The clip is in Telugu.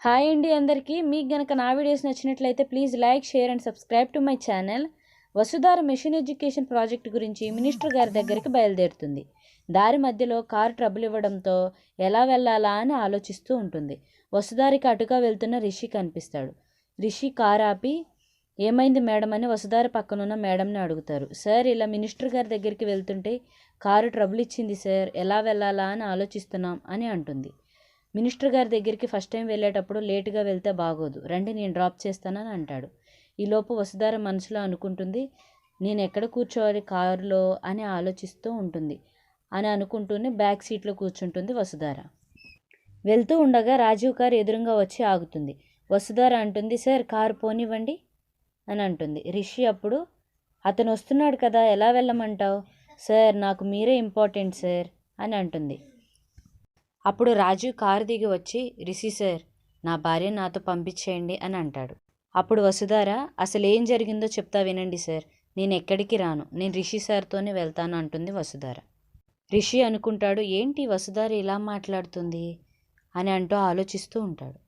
హాయ్ అండి అందరికీ. మీకు గనక నా వీడియోస్ నచ్చినట్లయితే please like, share and subscribe to my channel. Vasudhara machine education project గురించి మినిస్టర్ గారి దగ్గరికి బయలుదేరుతుంది. దారి మధ్యలో కారు ట్రబుల్ ఇవ్వడంతో ఎలా వెళ్ళాలా అని ఆలోచిస్తూ ఉంటుంది. వసుధారికి అటుగా వెళ్తున్న రిషి కనిపిస్తాడు. రిషి కారు ఆపి ఏమైంది మేడం అని వసుధార పక్కనున్న మేడంని అడుగుతారు. సార్, ఇలా మినిస్టర్ గారి దగ్గరికి వెళ్తుంటే కారు ట్రబుల్ ఇచ్చింది సార్, ఎలా వెళ్ళాలా అని ఆలోచిస్తున్నాం అని అంటుంది. మినిస్టర్ గారి దగ్గరికి ఫస్ట్ టైం వెళ్ళేటప్పుడు లేటుగా వెళ్తే బాగోదు, రండి నేను డ్రాప్ చేస్తానని అంటాడు. ఈలోపు వసుధార మనసులో అనుకుంటుంది, నేను ఎక్కడ కూర్చోవాలి కారులో అని ఆలోచిస్తూ ఉంటుంది. అని అనుకుంటూనే బ్యాక్ సీట్లో కూర్చుంటుంది వసుధార. వెళ్తూ ఉండగా రాజీవ్ కారు ఎదురుగా వచ్చి ఆగుతుంది. వసుధార అంటుంది, సార్ కారు పోనివ్వండి అని అంటుంది. రిషి అప్పుడు, అతను వస్తున్నాడు కదా, ఎలా వెళ్ళమంటావు? సార్, నాకు మీరే ఇంపార్టెంట్ సార్ అని అంటుంది. అప్పుడు రాజీవ్ కారు దిగి వచ్చి, రిషి సార్, నా భార్య నాతో పంపించేయండి అని అంటాడు. అప్పుడు వసుధార, అసలు ఏం జరిగిందో చెప్తా వినండి సార్, నేను ఎక్కడికి రాను, నేను రిషి సార్తోనే వెళ్తాను అంటుంది వసుధార. రిషి అనుకుంటాడు, ఏంటి వసుధార ఇలా మాట్లాడుతుంది అని అంటూ ఆలోచిస్తూ ఉంటాడు.